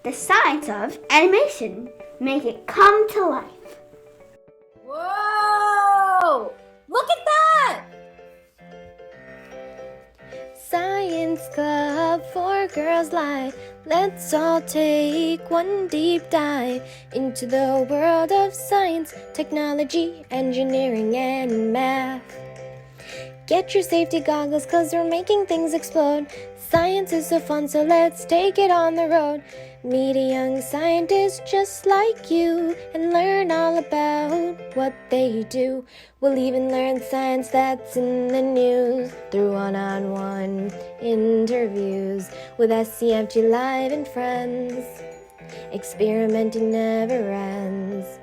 the science of animation. Make it come to life. Whoa! Look at that! Science Club for Girls Life. Let's all take one deep dive into the world of science, technology, engineering, and math. Get your safety goggles, 'cause we're making things explode. Science is so fun, so let's take it on the road. Meet a young scientist just like you and learn all about what they do. We'll even learn science that's in the news through one-on-one interviews with SCFG Live and friends. Experimenting never ends.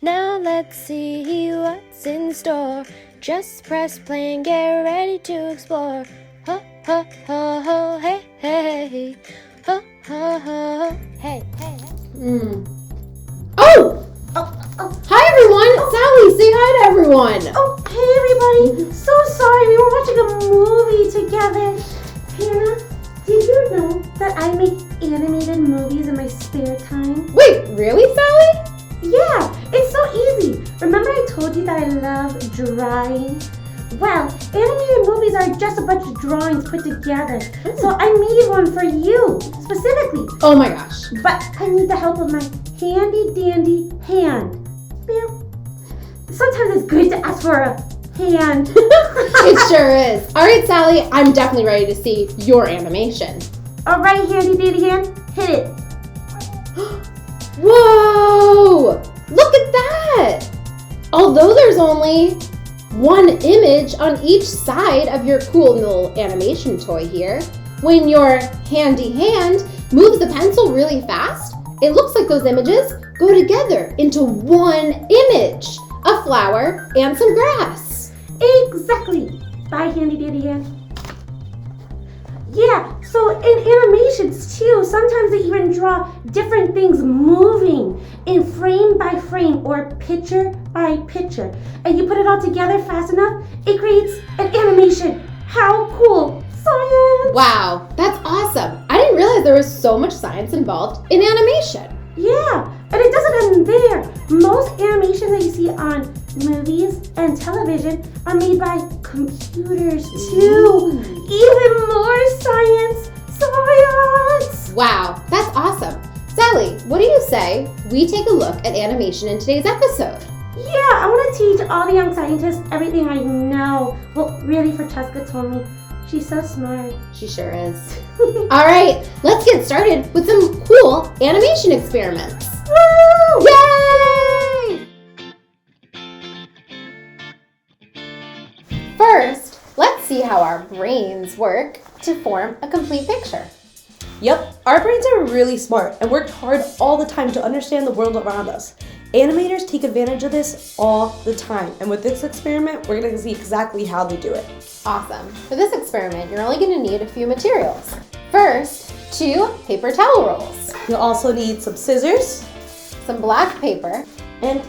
Now let's see what's in store. Just press play and get ready to explore. Ho, ho, ho, ho, hey, hey. Ho, ho, ho, hey, hey. Oh! Hi everyone! Sally, say hi to everyone! Oh, hey everybody! So sorry, we were watching a movie together. Hannah, did you know that I make animated movies in my spare time? Wait, really, Sally? Yeah, it's so easy. Remember I told you that I love drawing? Well, animated movies are just a bunch of drawings put together. So I made one for you, specifically. Oh my gosh. But I need the help of my handy dandy hand. Sometimes it's good to ask for a hand. It sure is. Alright, Sally, I'm definitely ready to see your animation. Alright, handy dandy hand, hit it. Whoa! Look at that! Although there's only one image on each side of your cool little animation toy here, when your handy hand moves the pencil really fast, it looks like those images go together into one image. A flower and some grass. Exactly. Bye, handy dandy hand. Yeah, so in animations too, sometimes they even draw different things moving in frame by frame or picture by picture. And you put it all together fast enough, it creates an animation. How cool! Science! Wow, that's awesome. I didn't realize there was so much science involved in animation. Yeah, and it doesn't end there. Most animations that you see on movies and television are made by computers too. Even more science! Science! Wow, that's awesome. Sally, what do you say we take a look at animation in today's episode? Yeah, I want to teach all the young scientists everything I know. Well, really, Francesca told me. She's so smart. She sure is. All right, let's get started with some cool animation experiments. Woo! Yay! First, let's see how our brains work to form a complete picture. Yep, our brains are really smart and work hard all the time to understand the world around us. Animators take advantage of this all the time, and with this experiment, we're going to see exactly how they do it. Awesome. For this experiment, you're only going to need a few materials. First, 2 paper towel rolls, You'll also need some scissors some black paper. and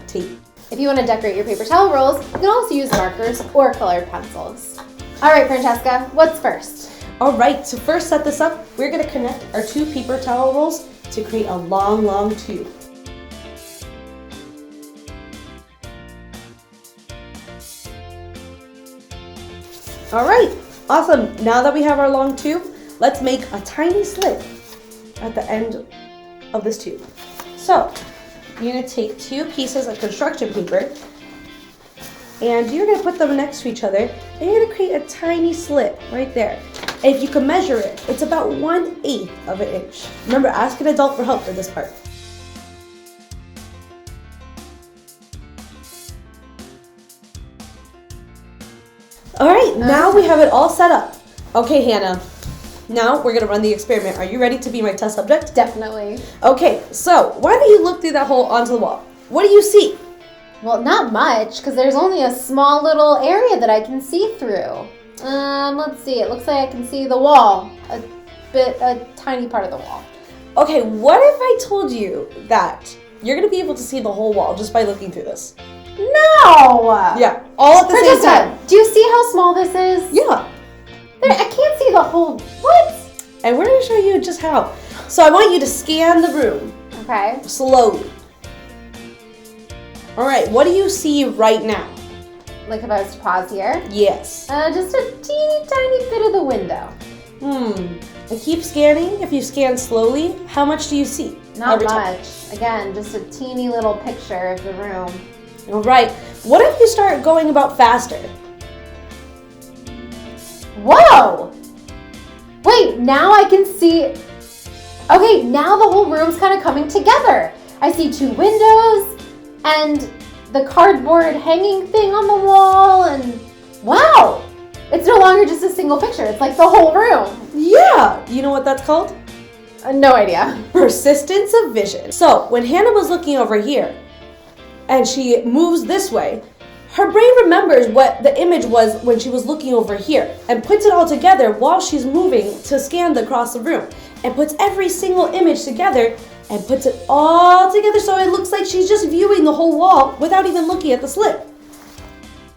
tape. If you want to decorate your paper towel rolls, you can also use markers or colored pencils. All right, Francesca, what's first? All right, to first set this up, we're going to connect our 2 paper towel rolls to create a long tube. All right, awesome. Now that we have our long tube, let's make a tiny slit at the end of this tube. So, you're going to take 2 pieces of construction paper and you're going to put them next to each other and you're going to create a tiny slit right there. And if you can measure it, it's about 1/8 of an inch. Remember, ask an adult for help for this part. All right, now we have it all set up. Okay, Hannah, now we're gonna run the experiment. Are you ready to be my test subject? Definitely. Okay, so why don't you look through that hole onto the wall? What do you see? Well, not much, because there's only a small little area that I can see through. Let's see, it looks like I can see the wall, a tiny part of the wall. Okay, what if I told you that you're gonna be able to see the whole wall just by looking through this? No! Yeah, all at the same time. Do you see how small this is? Yeah, I can't see the whole, what? and we're gonna show you just how. So I want you to scan the room Okay. slowly. All right, what do you see right now? Like if I was to pause here. Yes. Just a teeny tiny bit of the window. And keep scanning. If you scan slowly, how much do you see? Not every time? much. Again, just a teeny little picture of the room. All right. What if you start going about faster? Whoa! Wait, now I can see. Okay, now the whole room's kind of coming together. I see 2 windows and the cardboard hanging thing on the wall, and wow! It's no longer just a single picture. It's like the whole room. Yeah. You know what that's called? No idea. Persistence of vision. So when Hannah was looking over here and she moves this way, her brain remembers what the image was when she was looking over here and puts it all together while she's moving to scan across the room, and puts every single image together and puts it all together so it looks like she's just viewing the whole wall without even looking at the slip.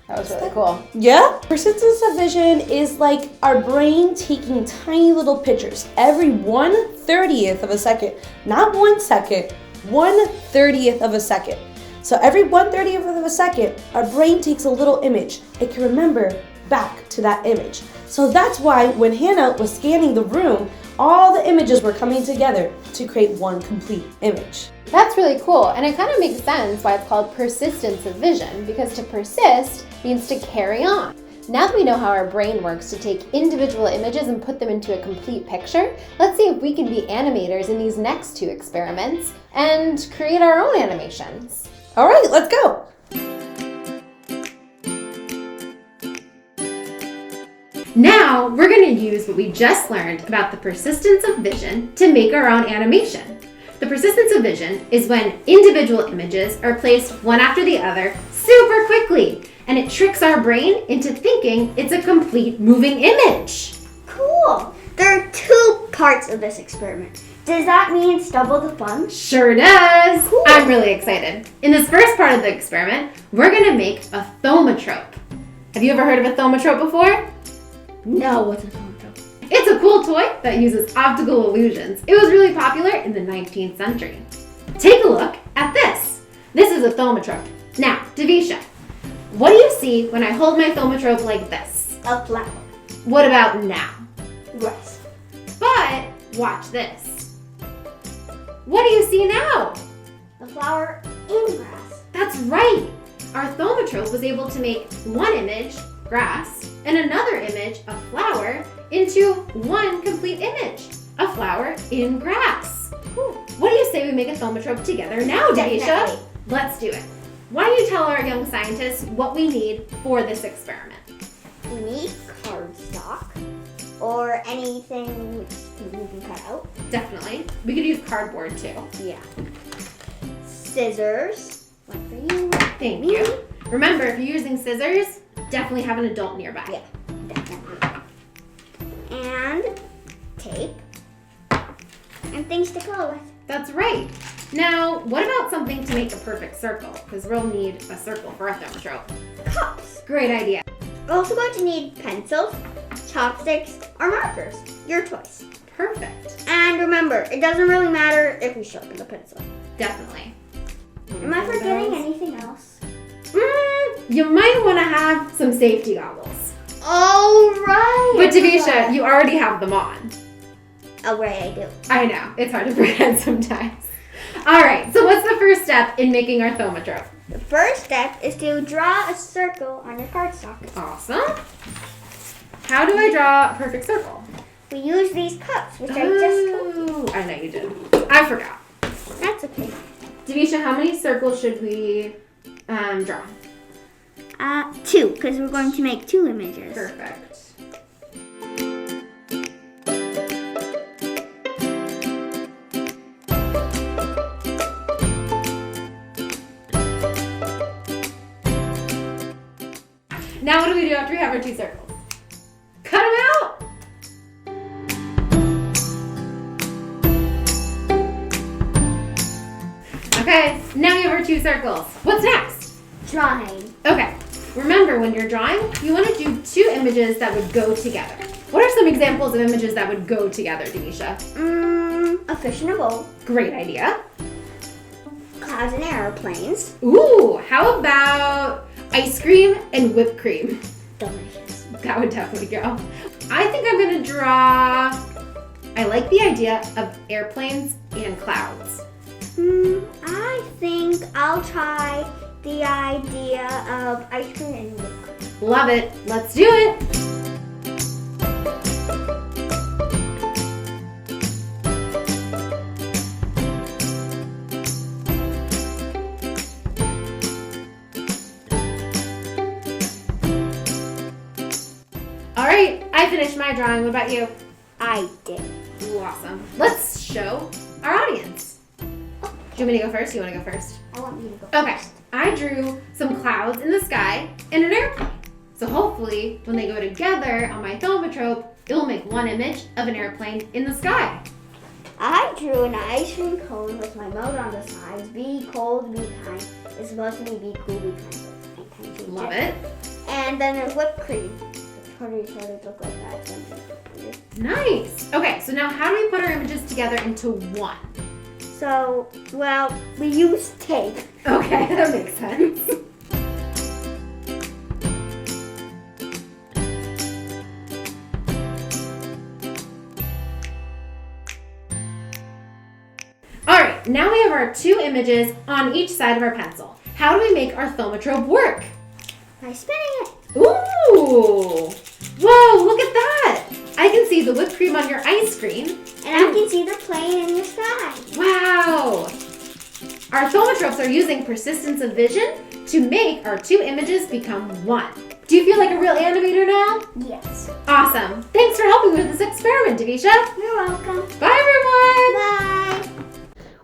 That was really cool. Yeah? Persistence of vision is like our brain taking tiny little pictures every 1/30th of a second. Not 1 second, 1/30th of a second. So every 1/30th of a second, our brain takes a little image. It can remember back to that image. So that's why when Hannah was scanning the room, all the images were coming together to create one complete image. That's really cool, and it kind of makes sense why it's called persistence of vision, because to persist means to carry on. Now that we know how our brain works to take individual images and put them into a complete picture, let's see if we can be animators in these next 2 experiments and create our own animations. All right, let's go. Now, we're going to use what we just learned about the persistence of vision to make our own animation. The persistence of vision is when individual images are placed one after the other super quickly, and it tricks our brain into thinking it's a complete moving image. Cool. There are 2 parts of this experiment. Does that mean it's double the fun? Sure does. Cool. I'm really excited. In this first part of the experiment, we're going to make a thaumatrope. Have you ever heard of a thaumatrope before? No, what's a thaumatrope? It's a cool toy that uses optical illusions. It was really popular in the 19th century. Take a look at this. This is a thaumatrope. Now, Davisha, what do you see when I hold my thaumatrope like this? A flower. What about now? Grass. But watch this. What do you see now? A flower in grass. That's right. Our thaumatrope was able to make one image, grass, and another image, a flower, into one complete image, a flower in grass. What do you say we make a thaumatrope together now, Daisha? Definitely. Let's do it. Why don't you tell our young scientists what we need for this experiment? We need cardstock or anything which you can cut out. Definitely. We could use cardboard too. Yeah. Scissors. One for you. Thank you. Remember, if you're using scissors, definitely have an adult nearby. Yeah, definitely. And tape. And things to color with. That's right. Now, what about something to make a perfect circle? Because we'll need a circle for a thaumatrope. Cups. Great idea. We're also going to need pencils, chopsticks, or markers. Your choice. Perfect. And remember, it doesn't really matter if we sharpen the pencil. Definitely. Am I forgetting anything else? You might want to have some safety goggles. Oh, right. But Davisha, you already have them on. Oh, right, I do. I know, it's hard to forget sometimes. All right, so what's the first step in making our thaumatrope? The first step is to draw a circle on your cardstock. Awesome. How do I draw a perfect circle? We use these cups, which I just told you. Oh, I know you did. I forgot. That's okay. Davisha, how many circles should we draw? 2, because we're going to make 2 images. Perfect. Now what do we do after we have our 2 circles? Cut them out! Okay, now we have our 2 circles. What's next? Drawing. Okay, remember when you're drawing, you want to do 2 images that would go together. What are some examples of images that would go together, Davisha? A fish in a bowl, Great idea. clouds and airplanes. Ooh, how about ice cream and whipped cream? Delicious. That would definitely go. I think I'm gonna draw, I like the idea of airplanes and clouds. I think I'll try the idea of ice cream and whipped cream. Love it. Let's do it. All right, I finished my drawing. What about you? I did. Ooh, awesome. Let's show our audience. Do you want me to go first? You want to go first? I want you to go. Okay. I drew some clouds in the sky and an airplane. So hopefully, when they go together on my thaumatrope, it will make one image of an airplane in the sky. I drew an ice cream cone with my note on the sides. Be cold, be kind. It's supposed to be cool, be kind. Love it. And then there's whipped cream. It's pretty sure it look like that. Nice. Okay, so now how do we put our images together into one? So, well, we use tape. Okay, that makes sense. All right, now we have our two images on each side of our pencil. How do we make our thaumatrope work? By spinning it. Ooh! Whoa, look at that! I can see the whipped cream on your ice cream. And I can see the plane in the sky. Wow! Our thaumatropes are using persistence of vision to make our two images become one. Do you feel like a real animator now? Yes. Awesome! Thanks for helping with this experiment, Davisha. You're welcome. Bye, everyone! Bye.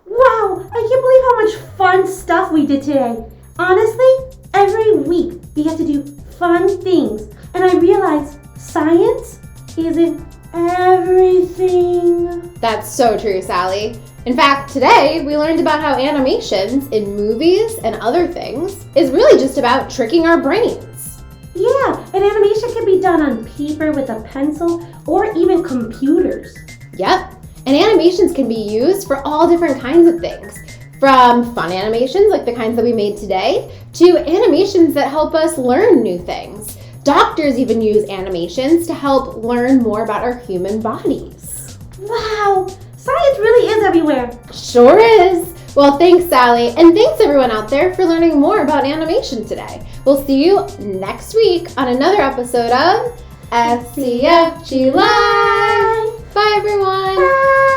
Wow, I can't believe how much fun stuff we did today. Honestly, every week we get to do fun things. And I realized science isn't everything. That's so true, Sally. In fact, today we learned about how animations in movies and other things is really just about tricking our brains. Yeah, and animation can be done on paper with a pencil or even computers. Yep, and animations can be used for all different kinds of things. From fun animations like the kinds that we made today, to animations that help us learn new things. Doctors even use animations to help learn more about our human bodies. Wow, science really is everywhere. Sure is. Well, thanks, Sally, and thanks everyone out there for learning more about animation today. We'll see you next week on another episode of FCFG Live. Bye, everyone. Bye.